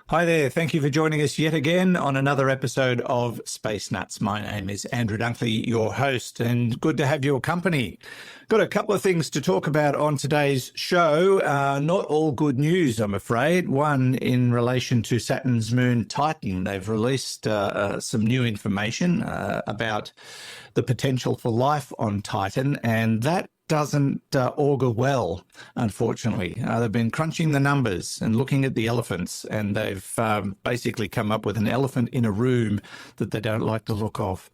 Hi there. Thank you for joining us yet again on another episode of Space Nuts. My name is Andrew Dunkley, your host, and good to have your company. Got a couple of things to talk about on today's show. Not all good news, I'm afraid. One in relation to Saturn's moon Titan. They've released some new information about the potential for life on Titan, and that doesn't augur well, unfortunately. They've been crunching the numbers and looking at the elephants, and they've basically come up with an elephant in a room that they don't like the look of.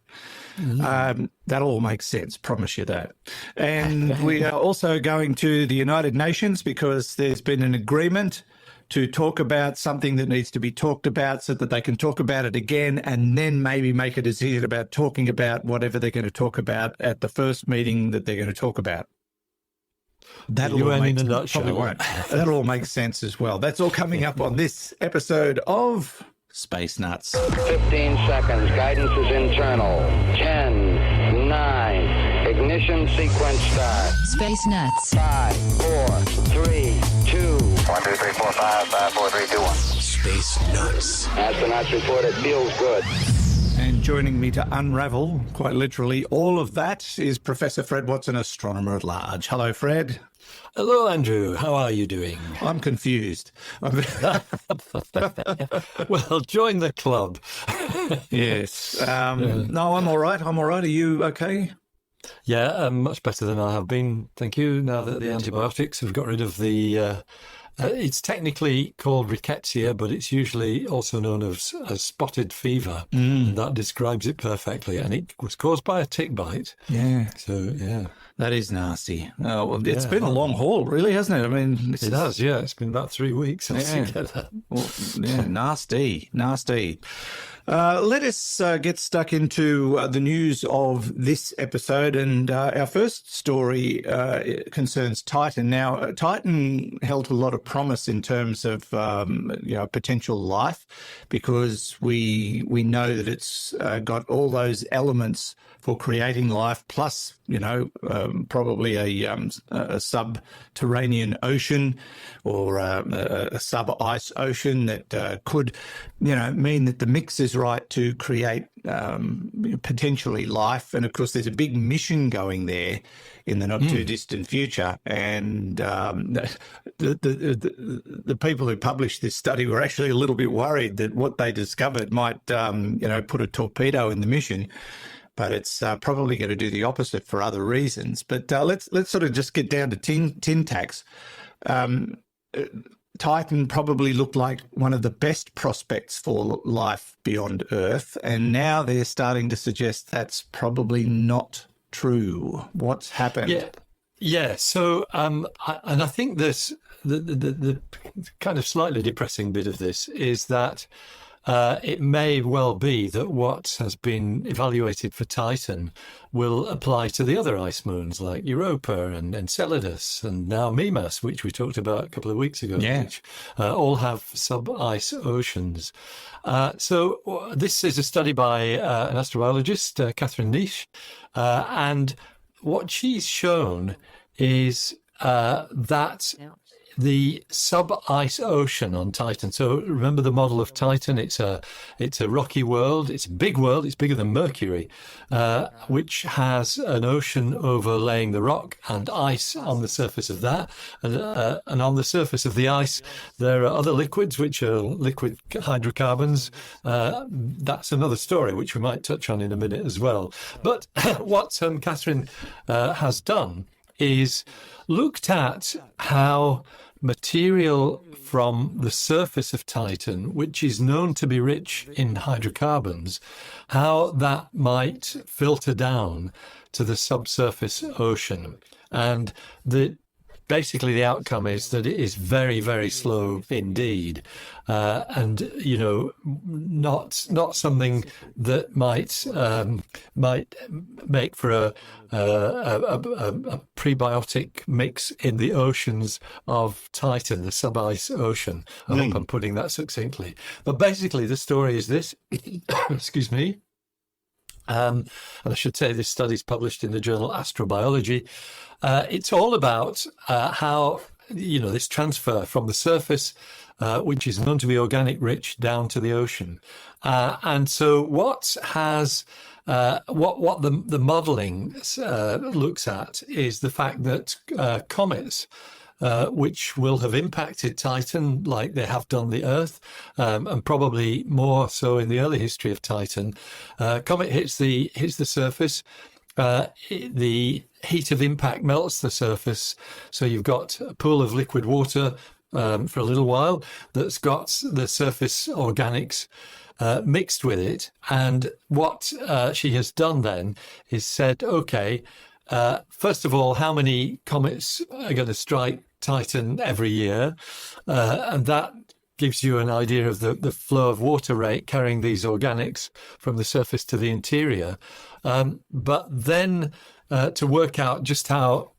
That all makes sense, promise you that. And we are also going to the United Nations because there's been an agreement to talk about something that needs to be talked about so that they can talk about it again and then maybe make a decision about talking about whatever they're going to talk about at the first meeting that they're going to talk about. That'll all make sense as well. That's all coming up on this episode of Space Nuts. 15 seconds. Guidance is internal. 10, 9. Ignition sequence start. Space Nuts. 5, 4, 3, 2. 1, 2, 3, 4, 5, 5, 4, 3, 2, 1. Space Nuts. Astronauts report it feels good. And joining me to unravel, quite literally, all of that is Professor Fred Watson, astronomer at large. Hello, Fred. Hello, Andrew. How are you doing? I'm confused. Well, join the club. Yes. No, I'm all right. Are you okay? Yeah, much better than I have been. Thank you. Now that the antibiotics have got rid of the... it's technically called rickettsia, but it's usually also known as spotted fever. That describes it perfectly. And it was caused by a tick bite. Yeah. So, yeah. That is nasty. Well, it's been a long haul, really, hasn't it? I mean, it has, yeah. It's been about 3 weeks altogether. Well, yeah, nasty. Let us get stuck into the news of this episode, and our first story concerns Titan. Now, Titan held a lot of promise in terms of potential life, because we know that it's got all those elements for creating life, plus probably a subterranean ocean or a sub-ice ocean that could mean that the mix is right to create potentially life. And of course, there's a big mission going there in the not too distant future. And the people who published this study were actually a little bit worried that what they discovered might put a torpedo in the mission. But it's probably going to do the opposite for other reasons. But let's sort of just get down to tin tacks. Titan probably looked like one of the best prospects for life beyond Earth, and now they're starting to suggest that's probably not true. What's happened? Yeah. So, and I think this the kind of slightly depressing bit of this is that it may well be that what has been evaluated for Titan will apply to the other ice moons like Europa and Enceladus and now Mimas, which we talked about a couple of weeks ago, which all have sub-ice oceans. So this is a study by an astrobiologist, Catherine Neish, and what she's shown is that the sub-ice ocean on Titan. So remember the model of Titan? It's a rocky world. It's a big world. It's bigger than Mercury, which has an ocean overlaying the rock and ice on the surface of that. And on the surface of the ice, there are other liquids, which are liquid hydrocarbons. That's another story, which we might touch on in a minute as well. But what Catherine has done is looked at how material from the surface of Titan, which is known to be rich in hydrocarbons, how that might filter down to the subsurface ocean. And basically the outcome is that it is very, very slow indeed. And, not something that might make for a prebiotic mix in the oceans of Titan, the sub-ice ocean. I hope I'm putting that succinctly. But basically the story is this, excuse me. And I should say this study is published in the journal Astrobiology. It's all about how, this transfer from the surface which is known to be organic rich down to the ocean. And so what the modelling looks at is the fact that comets, which will have impacted Titan like they have done the Earth, and probably more so in the early history of Titan. Comet hits the surface. The heat of impact melts the surface, so you've got a pool of liquid water for a little while that's got the surface organics mixed with it. And what she has done then is said, okay, first of all, how many comets are going to strike Titan every year? And that gives you an idea of the flow of water rate carrying these organics from the surface to the interior. But then to work out just how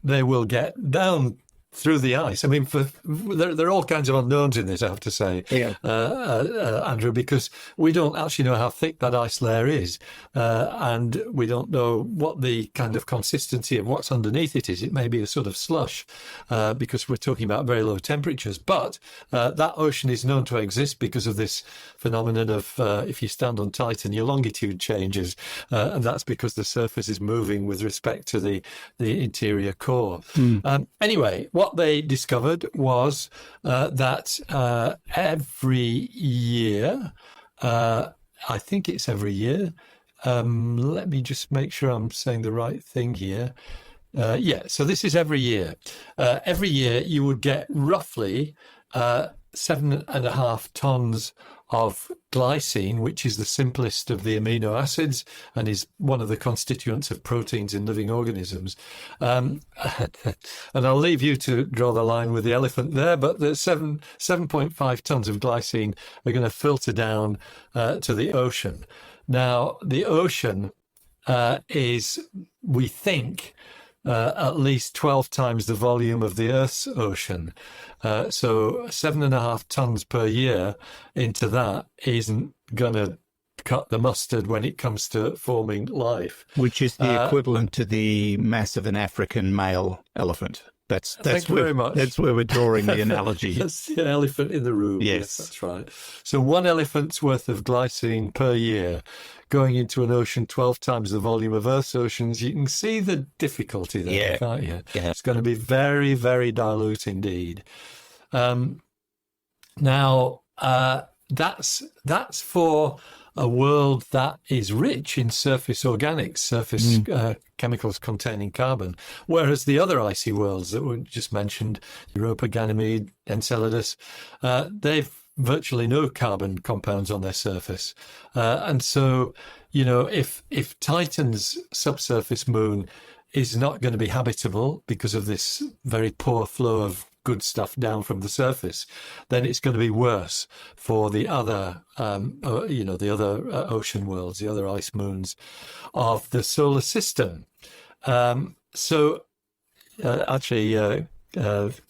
they will get down through the ice. I mean, there are all kinds of unknowns in this, I have to say, Andrew, because we don't actually know how thick that ice layer is, and we don't know what the kind of consistency of what's underneath it is. It may be a sort of slush, because we're talking about very low temperatures. But that ocean is known to exist because of this phenomenon of if you stand on Titan, your longitude changes, and that's because the surface is moving with respect to the interior core. Anyway, what they discovered was that every year, I think it's every year, let me just make sure I'm saying the right thing here. So this is every year. Every year you would get roughly 7.5 tons of glycine, which is the simplest of the amino acids and is one of the constituents of proteins in living organisms. And I'll leave you to draw the line with the elephant there, but the 7.5 tons of glycine are going to filter down to the ocean. Now, the ocean is, we think, at least 12 times the volume of the Earth's ocean. So 7.5 tons per year into that isn't going to cut the mustard when it comes to forming life. Which is the equivalent to the mass of an African male elephant. Thank you very much. That's where we're drawing the analogy. That's the elephant in the room. Yes, that's right. So 1 elephant's worth of glycine per year going into an ocean 12 times the volume of Earth's oceans. You can see the difficulty there, can't you? Yeah. It's going to be very, very dilute indeed. Now, that's for a world that is rich in surface organics, surface chemicals containing carbon, whereas the other icy worlds that were just mentioned, Europa, Ganymede, Enceladus, they've virtually no carbon compounds on their surface. And so, if Titan's subsurface moon is not going to be habitable because of this very poor flow of good stuff down from the surface, then it's going to be worse for the other, the other ocean worlds, the other ice moons of the solar system.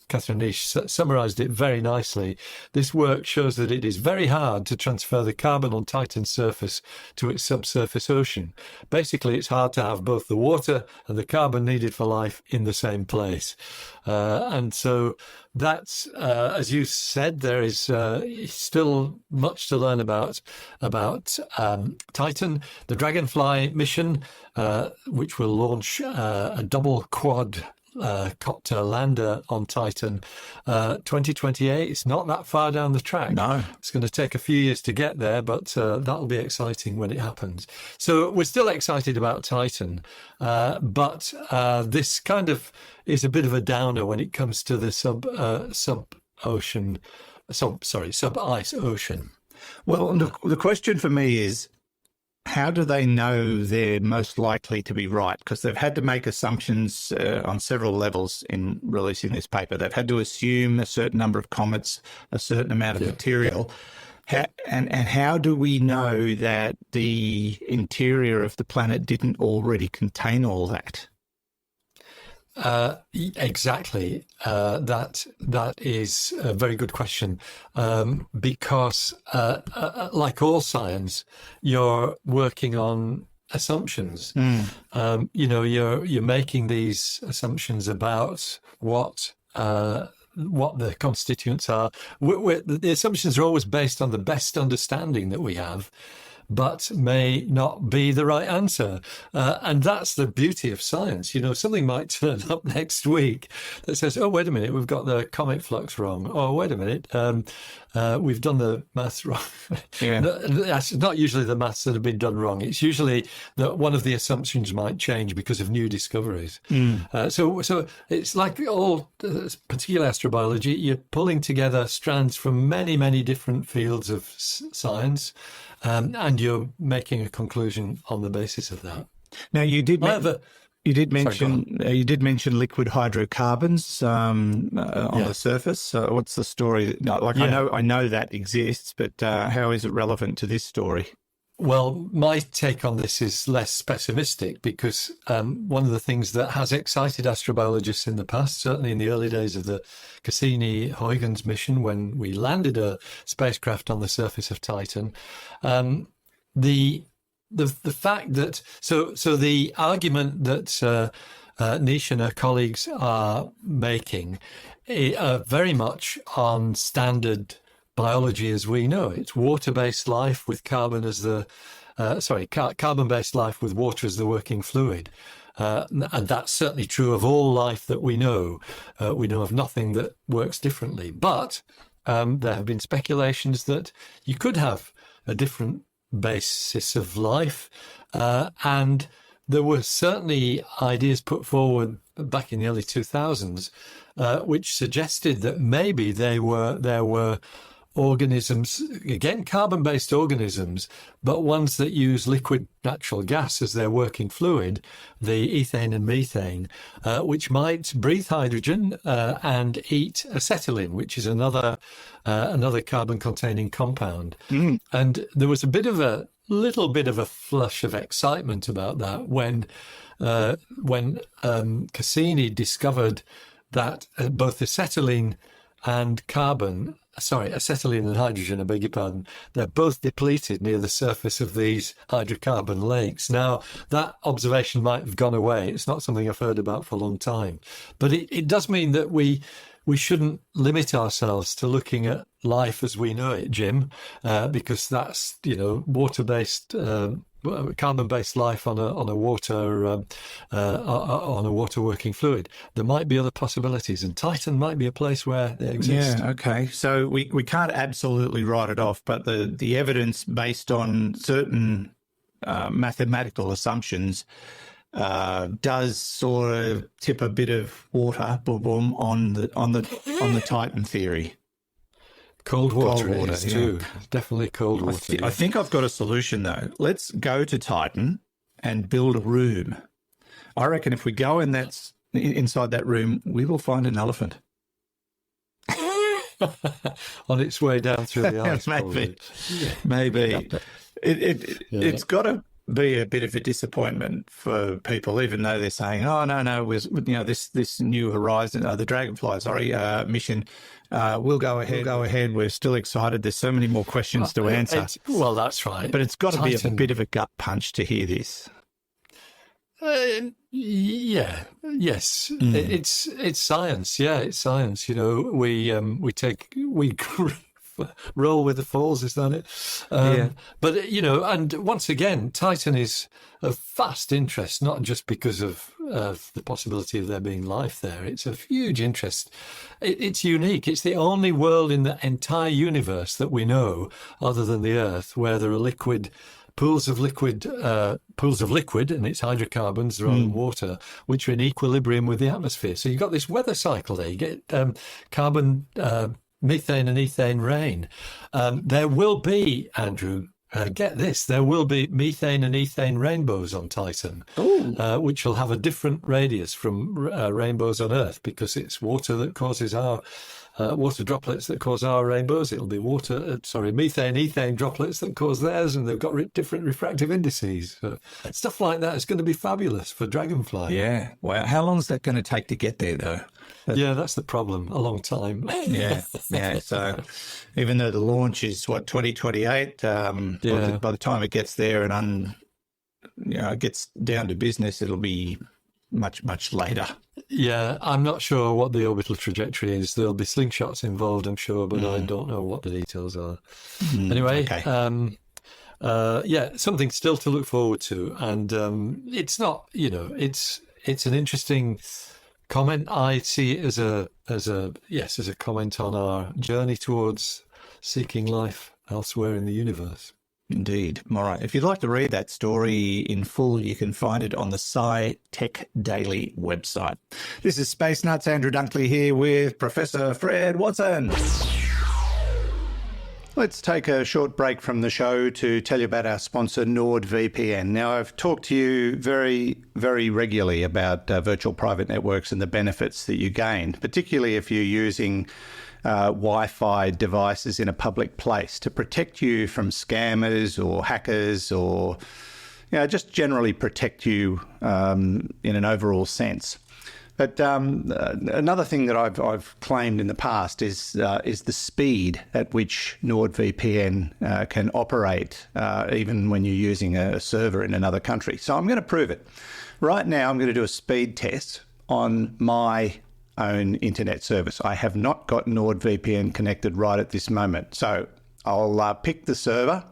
Catherine Neish summarized it very nicely. This work shows that it is very hard to transfer the carbon on Titan's surface to its subsurface ocean. Basically, it's hard to have both the water and the carbon needed for life in the same place. And so that's, as you said, there is still much to learn about Titan. The Dragonfly mission, which will launch a double quad copter lander on Titan 2028. It's not that far down the track. No, it's going to take a few years to get there, but that'll be exciting when it happens. So we're still excited about Titan, but this kind of is a bit of a downer when it comes to the sub-ice ocean. Well, the question for me is, how do they know they're most likely to be right? Because they've had to make assumptions on several levels in releasing this paper. They've had to assume a certain number of comets, a certain amount of material. And how do we know that the interior of the planet didn't already contain all that? Exactly. That is a very good question, because like all science, you're working on assumptions. You're making these assumptions about what what the constituents are. The assumptions are always based on the best understanding that we have, but may not be the right answer. And that's the beauty of science. You know, something might turn up next week that says, oh, wait a minute, we've got the comet flux wrong. Oh, wait a minute, we've done the maths wrong. Yeah. That's not usually the maths that have been done wrong. It's usually that one of the assumptions might change because of new discoveries. So it's like all, particular astrobiology, you're pulling together strands from many, many different fields of science. And you're making a conclusion on the basis of that. Now, you did mention liquid hydrocarbons on the surface. So what's the story? I know that exists, but how is it relevant to this story? Well, my take on this is less pessimistic because one of the things that has excited astrobiologists in the past, certainly in the early days of the Cassini-Huygens mission, when we landed a spacecraft on the surface of Titan, the fact that so the argument that Neish and her colleagues are making very much on standard biology as we know. It's water-based life with carbon as the carbon-based life with water as the working fluid. And that's certainly true of all life that we know. We know of nothing that works differently. But there have been speculations that you could have a different basis of life. And there were certainly ideas put forward back in the early 2000s, which suggested that maybe there were organisms, again, carbon-based organisms, but ones that use liquid natural gas as their working fluid, the ethane and methane, which might breathe hydrogen and eat acetylene, which is another carbon-containing compound. And there was a little bit of a flush of excitement about that when Cassini discovered that both acetylene and acetylene and hydrogen, I beg your pardon, they're both depleted near the surface of these hydrocarbon lakes. Now, that observation might have gone away. It's not something I've heard about for a long time. But it does mean that we shouldn't limit ourselves to looking at life as we know it, Jim, because that's, water-based, carbon-based life on a water working fluid. There might be other possibilities, and Titan might be a place where they exist. Yeah, okay. So we can't absolutely write it off, but the evidence based on certain mathematical assumptions does sort of tip a bit of water, boom, on the Titan theory. Cold water is too. Definitely cold water. I think I've got a solution, though. Let's go to Titan and build a room. I reckon if we go inside that room, we will find an elephant. On its way down through the ice. Maybe. It's got to be a bit of a disappointment for people, even though they're saying, "Oh no, this New Horizon, the Dragonfly, mission, we'll go ahead. We're still excited. There's so many more questions to answer." Well, that's right. But it's got to be a bit of a gut punch to hear this. Yes. It's science. Yeah, it's science. We roll with the falls, is that it? But, and once again, Titan is of vast interest, not just because of the possibility of there being life there. It's of huge interest. It's unique. It's the only world in the entire universe that we know, other than the Earth, where there are pools of liquid, and its hydrocarbons rather than water, which are in equilibrium with the atmosphere. So you've got this weather cycle there. You get carbon, methane and ethane rain. There will be, Andrew, get this, there will be methane and ethane rainbows on Titan, which will have a different radius from rainbows on Earth, because it's water that causes our water droplets that cause our rainbows. It'll be methane, ethane droplets that cause theirs, and they've got different refractive indices. Stuff like that is going to be fabulous for Dragonfly. Yeah. Well, how long is that going to take to get there, though? Yeah, that's the problem. A long time. Yeah. So even though the launch is 2028, by the time it gets there and it gets down to business, it'll be much, much later. Yeah, I'm not sure what the orbital trajectory is. There'll be slingshots involved, I'm sure, but I don't know what the details are. Anyway, okay. yeah, something still to look forward to. And it's not, it's an interesting comment. I see it as a comment on our journey towards seeking life elsewhere in the universe. Indeed. All right. If you'd like to read that story in full, you can find it on the Sci Tech Daily website. This is Space Nuts. Andrew Dunkley here with Professor Fred Watson. Let's take a short break from the show to tell you about our sponsor, NordVPN. Now, I've talked to you very, very regularly about virtual private networks and the benefits that you gain, particularly if you're using Wi-Fi devices in a public place to protect you from scammers or hackers, or just generally protect you in an overall sense. But another thing that I've claimed in the past is the speed at which NordVPN can operate, even when you're using a server in another country. So I'm going to prove it. Right now, I'm going to do a speed test on my own internet service. I have not got NordVPN connected right at this moment. So I'll pick the server.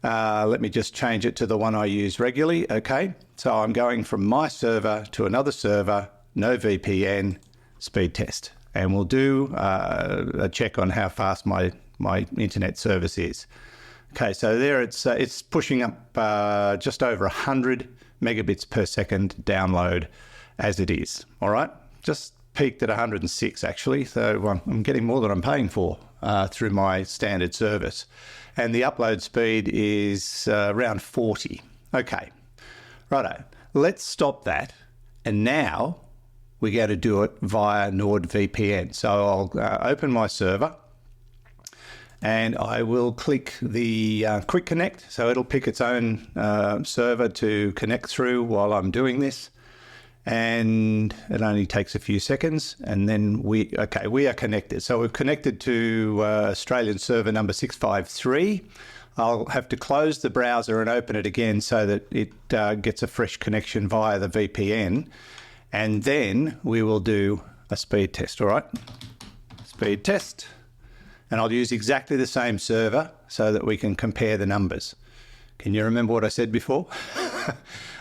Let me just change it to the one I use regularly. Okay. So I'm going from my server to another server, no VPN, speed test. And we'll do a check on how fast my internet service is. Okay. So there it's pushing up just over 100 megabits per second download as it is. All right. Just peaked at 106 actually, so I'm getting more than I'm paying for through my standard service. And the upload speed is around 40. Okay, righto. Let's stop that. And now we're going to do it via NordVPN. So I'll open my server and I will click the Quick Connect. So it'll pick its own server to connect through while I'm doing this. And it only takes a few seconds, and then we are connected. So we've connected to Australian server number 653. I'll have to close the browser and open it again so that it gets a fresh connection via the VPN. And then we will do a speed test, all right? Speed test. And I'll use exactly the same server so that we can compare the numbers. Can you remember what I said before?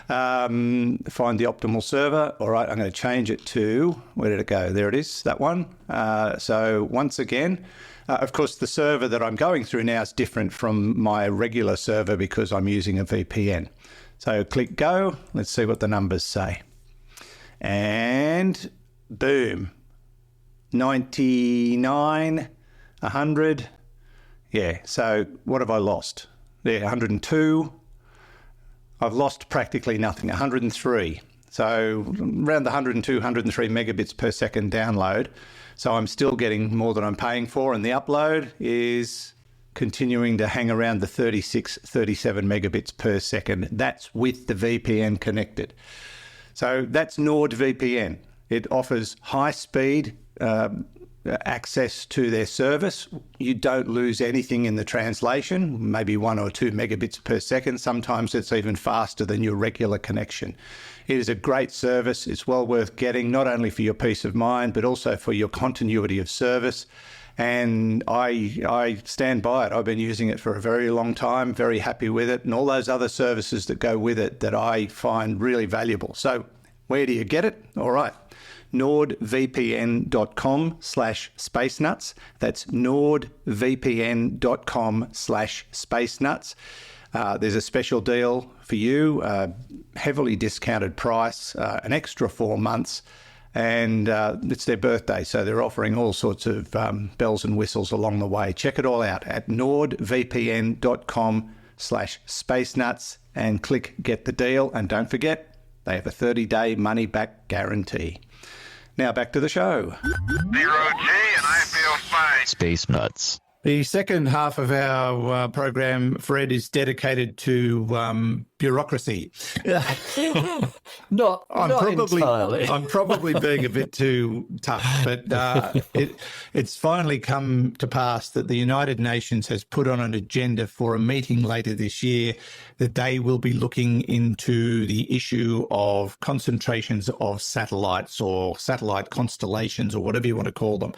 Find the optimal server. All right, I'm going to change it to, where did it go? There it is, that one. So once again, of course, the server that I'm going through now is different from my regular server because I'm using a VPN. So click go. Let's see what the numbers say. And boom, 99, 100. Yeah, so what have I lost? There, 102. I've lost practically nothing, 103. So around the 102, 103 megabits per second download. So I'm still getting more than I'm paying for. And the upload is continuing to hang around the 36, 37 megabits per second. That's with the VPN connected. So that's NordVPN. It offers high speed access to their service. You don't lose anything in the translation, maybe 1 or 2 megabits per second. Sometimes it's even faster than your regular connection. It is a great service. It's well worth getting, not only for your peace of mind, but also for your continuity of service. And I stand by it. I've been using it for a very long time, very happy with it, and all those other services that go with it that I find really valuable. So where do you get it? All right. nordvpn.com/spacenuts. That's nordvpn.com/spacenuts. There's a special deal for you, heavily discounted price, an extra 4 months, and it's their birthday, so they're offering all sorts of bells and whistles along the way. Check it all out at nordvpn.com/spacenuts and click Get the Deal. And don't forget, they have a 30-day money-back guarantee. Now back to the show. 0G, and I feel fine. Space Nuts. The second half of our program, Fred, is dedicated to bureaucracy. Not entirely. I'm probably being a bit too tough, but it's finally come to pass that the United Nations has put on an agenda for a meeting later this year that they will be looking into the issue of concentrations of satellites or satellite constellations or whatever you want to call them.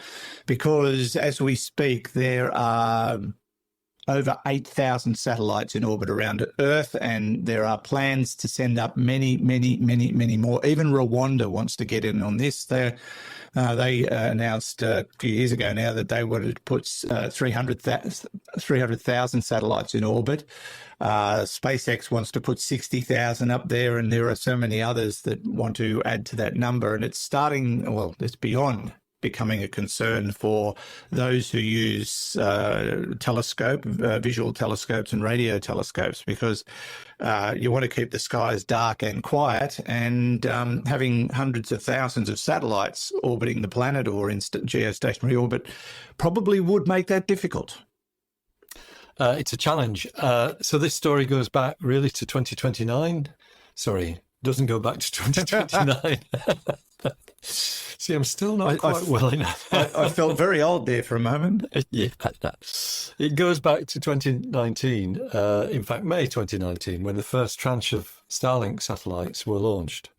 Because as we speak, there are over 8,000 satellites in orbit around Earth, and there are plans to send up many, many, many, many more. Even Rwanda wants to get in on this. They announced a few years ago now that they wanted to put 300,000 satellites in orbit. SpaceX wants to put 60,000 up there, and there are so many others that want to add to that number. And it's it's beyond becoming a concern for those who use visual telescopes and radio telescopes, because you want to keep the skies dark and quiet, and having hundreds of thousands of satellites orbiting the planet or in geostationary orbit probably would make that difficult. It's a challenge. So this story goes back really to 2029. Sorry, doesn't go back to 2029. See, I'm still not quite well enough. I felt very old there for a moment. Yeah, it goes back to 2019. In fact, May 2019, when the first tranche of Starlink satellites were launched.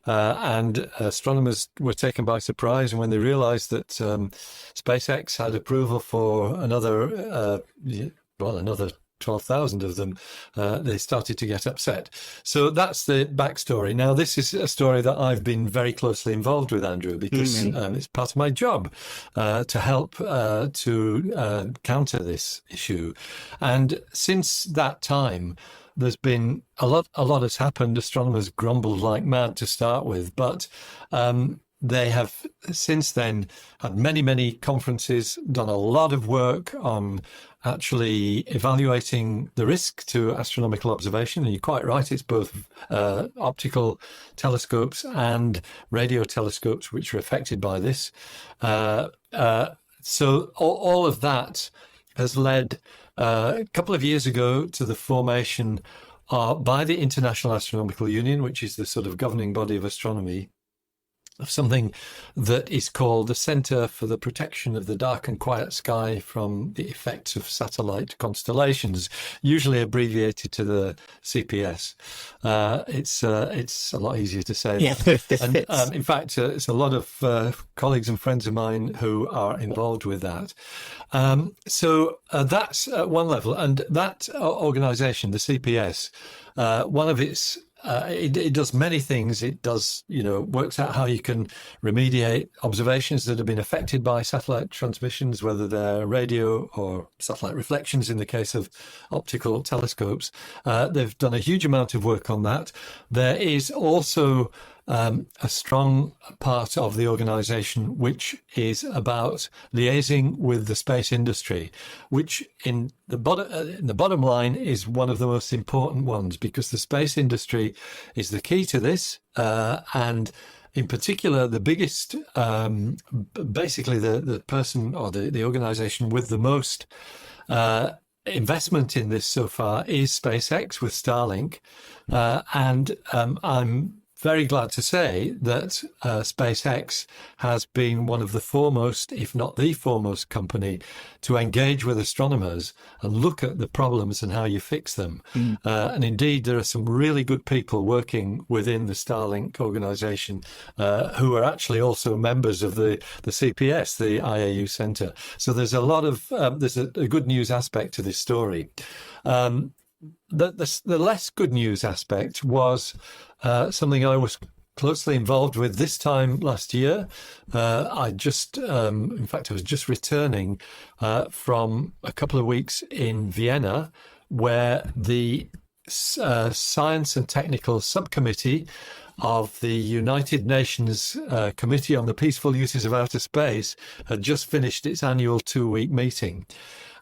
And astronomers were taken by surprise when they realized that SpaceX had approval for another 12,000 of them. They started to get upset. So that's the backstory. Now, this is a story that I've been very closely involved with, Andrew, because it's part of my job to help to counter this issue. And since that time, there's been a lot has happened. Astronomers grumbled like mad to start with, but they have since then had many, many conferences, done a lot of work on actually evaluating the risk to astronomical observation. And you're quite right, it's both optical telescopes and radio telescopes which are affected by this. So all of that has led a couple of years ago to the formation by the International Astronomical Union, which is the sort of governing body of astronomy, of something that is called the Centre for the Protection of the Dark and Quiet Sky from the Effects of Satellite Constellations, usually abbreviated to the CPS. It's a lot easier to say. Yeah. And in fact, it's a lot of colleagues and friends of mine who are involved with that. So that's at one level. And that organisation, the CPS, one of its it does many things. It does, works out how you can remediate observations that have been affected by satellite transmissions, whether they're radio or satellite reflections in the case of optical telescopes. They've done a huge amount of work on that. There is also a strong part of the organisation which is about liaising with the space industry, which in the bottom line is one of the most important ones, because the space industry is the key to this, and in particular, the biggest, basically the person or the organisation with the most investment in this so far is SpaceX with Starlink, and I'm very glad to say that SpaceX has been one of the foremost, if not the foremost company to engage with astronomers and look at the problems and how you fix them. And indeed, there are some really good people working within the Starlink organization who are actually also members of the CPS, the IAU Centre. So there's a lot of, there's a good news aspect to this story. The less good news aspect was something I was closely involved with this time last year. I was just returning from a couple of weeks in Vienna, where the Science and Technical Subcommittee of the United Nations Committee on the Peaceful Uses of Outer Space had just finished its annual 2-week meeting.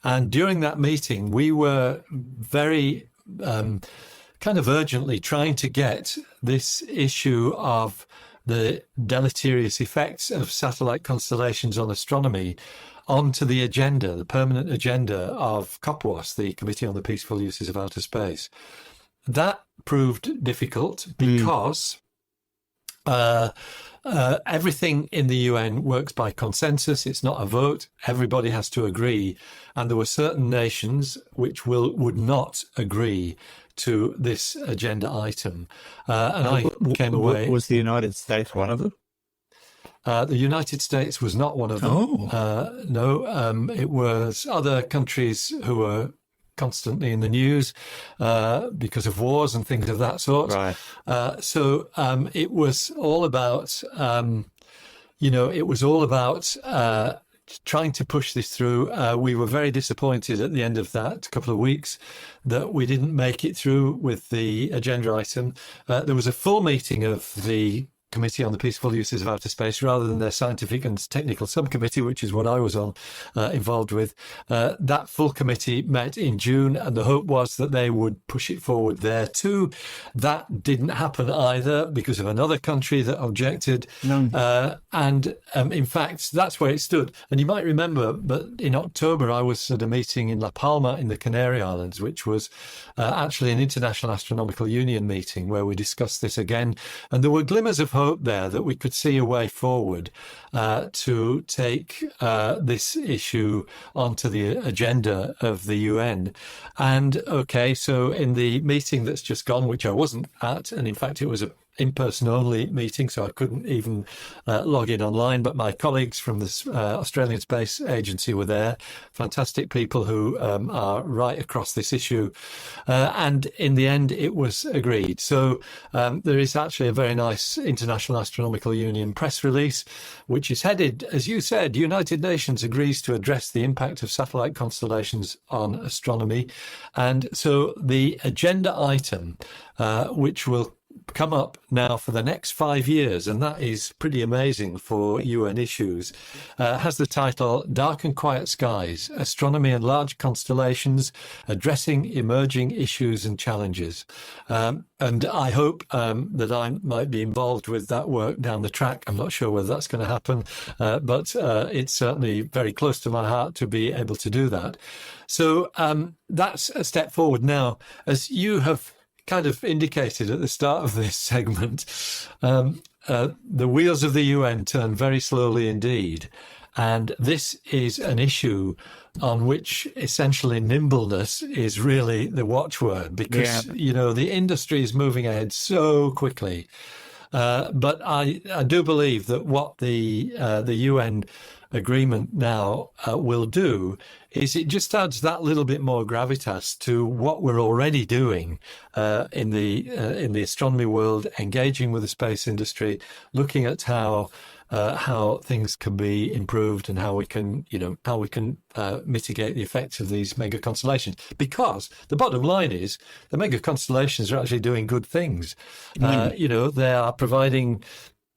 And during that meeting, we were very kind of urgently trying to get this issue of the deleterious effects of satellite constellations on astronomy onto the agenda, the permanent agenda of COPWAS, the Committee on the Peaceful Uses of Outer Space. that proved difficult because everything in the UN works by consensus. It's not a vote. Everybody has to agree. And there were certain nations which would not agree to this agenda item. And I came away. Was the United States one of them? The United States was not one of them. Oh. No, it was other countries who were constantly in the news because of wars and things of that sort. Right. So it was all about, it was all about trying to push this through. We were very disappointed at the end of that couple of weeks that we didn't make it through with the agenda item. There was a full meeting of the Committee on the Peaceful Uses of Outer Space rather than their scientific and technical subcommittee, which is what I was involved with. That full committee met in June, and the hope was that they would push it forward there too. That didn't happen either because of another country that objected. No. And in fact, that's where it stood. And you might remember, but in October, I was at a meeting in La Palma in the Canary Islands, which was actually an International Astronomical Union meeting where we discussed this again. And there were glimmers of hope there that we could see a way forward to take this issue onto the agenda of the UN. And okay, so in the meeting that's just gone, which I wasn't at, and in fact it was a in-person only meeting, so I couldn't even log in online, but my colleagues from the Australian Space Agency were there, fantastic people who are right across this issue, and in the end it was agreed. So there is actually a very nice International Astronomical Union press release, which is headed, as you said, United Nations agrees to address the impact of satellite constellations on astronomy. And so the agenda item, which will come up now for the next 5 years, and that is pretty amazing for UN issues, has the title Dark and Quiet Skies, Astronomy and Large Constellations, Addressing Emerging Issues and Challenges. And I hope that I might be involved with that work down the track. I'm not sure whether that's going to happen, but it's certainly very close to my heart to be able to do that. So that's a step forward. Now, as you have kind of indicated at the start of this segment, the wheels of the UN turn very slowly indeed. And this is an issue on which essentially nimbleness is really the watchword because, the industry is moving ahead so quickly. But I do believe that what the UN agreement now will do is it just adds that little bit more gravitas to what we're already doing in the astronomy world, engaging with the space industry, looking at how things can be improved and how we can mitigate the effects of these mega constellations. Because the bottom line is the mega constellations are actually doing good things. They are providing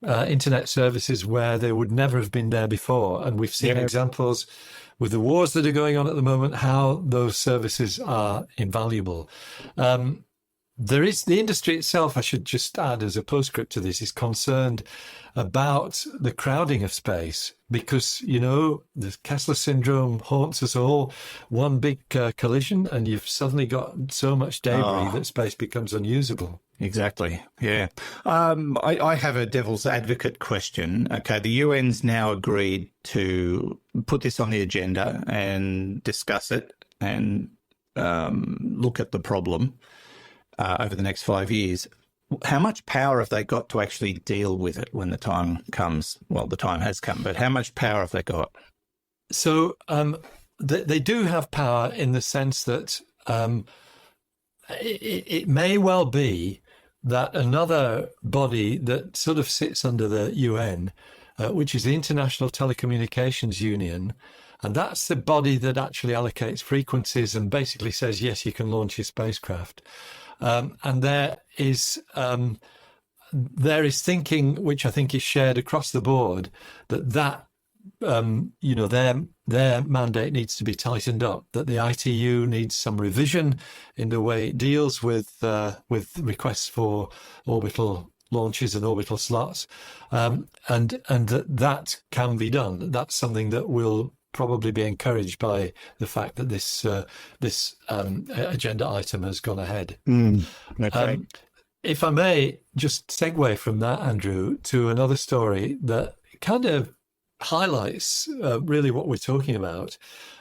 internet services where they would never have been there before. And we've seen examples with the wars that are going on at the moment, how those services are invaluable. The industry itself, I should just add as a postscript to this, is concerned about the crowding of space because, the Kessler syndrome haunts us all. One big collision and you've suddenly got so much debris that space becomes unusable. Exactly. Yeah. I have a devil's advocate question. Okay. The UN's now agreed to put this on the agenda and discuss it and look at the problem over the next 5 years. How much power have they got to actually deal with it when the time comes? Well, the time has come, but how much power have they got? So they do have power in the sense that it may well be that another body that sort of sits under the UN, which is the International Telecommunications Union, and that's the body that actually allocates frequencies and basically says, yes, you can launch your spacecraft. And there is thinking, which I think is shared across the board, that their mandate needs to be tightened up, that the ITU needs some revision in the way it deals with requests for orbital launches and orbital slots, and that can be done. That's something that will probably be encouraged by the fact that this agenda item has gone ahead. Okay. If I may just segue from that, Andrew, to another story that kind of highlights really what we're talking about.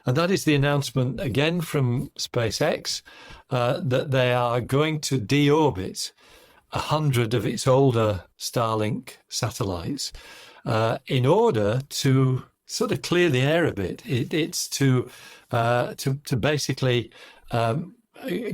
And that is the announcement again from SpaceX that they are going to deorbit 100 of its older Starlink satellites in order to sort of clear the air a bit. It's to basically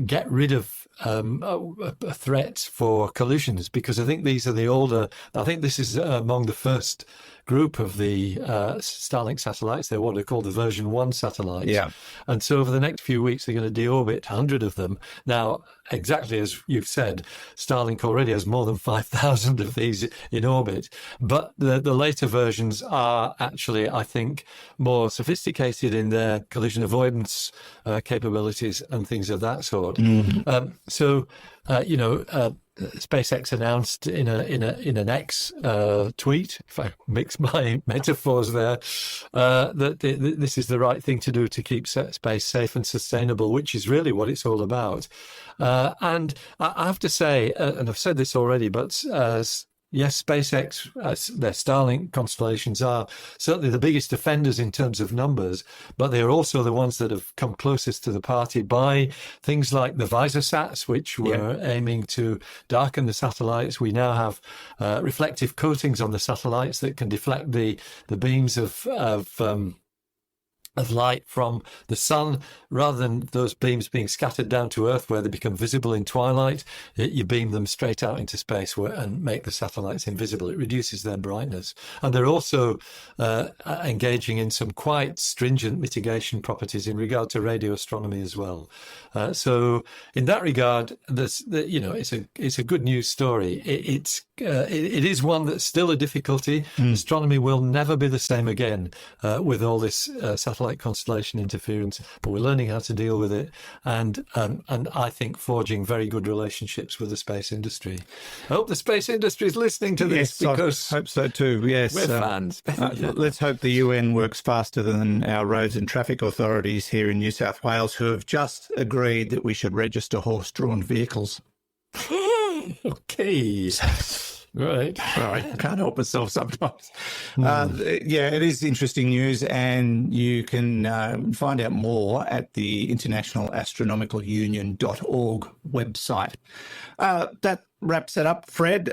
get rid of a threat for collisions, because I think these are the older. I think this is among the first group of the Starlink satellites. They're what are called the version 1 satellites. Yeah. And so over the next few weeks, they're going to deorbit 100 of them. Now, exactly as you've said, Starlink already has more than 5,000 of these in orbit. But the later versions are actually, I think, more sophisticated in their collision avoidance capabilities and things of that sort. SpaceX announced in an X tweet, if I mix my metaphors there, that this is the right thing to do to keep space safe and sustainable, which is really what it's all about. And I have to say, and I've said this already, but yes, SpaceX, their Starlink constellations are certainly the biggest offenders in terms of numbers, but they are also the ones that have come closest to the party by things like the VisorSats, which were aiming to darken the satellites. We now have reflective coatings on the satellites that can deflect the beams of light from the sun, rather than those beams being scattered down to Earth where they become visible in twilight. You beam them straight out into space and make the satellites invisible. It reduces their brightness. And they're also engaging in some quite stringent mitigation properties in regard to radio astronomy as well. So in that regard, it's a good news story. It is one that's still a difficulty. Astronomy will never be the same again with all this satellite constellation interference, but we're learning how to deal with it, and I think forging very good relationships with the space industry. I hope the space industry is listening to this, because I hope so too. Yes, we're fans. Let's hope the UN works faster than our roads and traffic authorities here in New South Wales, who have just agreed that we should register horse-drawn vehicles. Okay. Right. Can't help myself sometimes. It is interesting news, and you can find out more at the International Astronomical Union.org website. That wraps it up, Fred.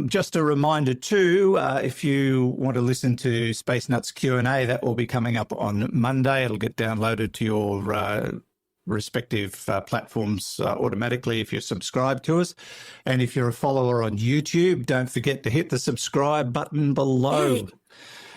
Just a reminder too, if you want to listen to Space Nuts Q&A, that will be coming up on Monday. It'll get downloaded to your respective platforms automatically if you're subscribed to us. And if you're a follower on YouTube, don't forget to hit the subscribe button below.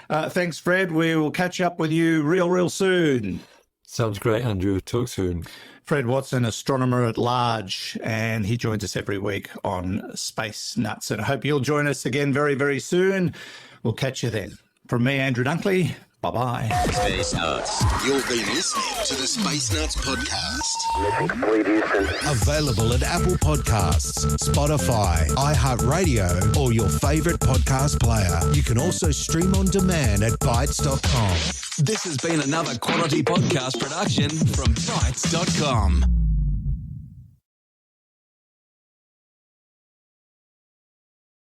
Thanks, Fred. We will catch up with you real soon. Sounds great, Andrew. Talk soon. Fred Watson, astronomer at large, and he joins us every week on Space Nuts. And I hope you'll join us again very, very soon. We'll catch you then. From me, Andrew Dunkley, bye-bye. Space Nuts. You've been listening to the Space Nuts podcast. Mission complete, Houston. Available at Apple Podcasts, Spotify, iHeartRadio, or your favorite podcast player. You can also stream on demand at Bytes.com. This has been another quality podcast production from Bytes.com.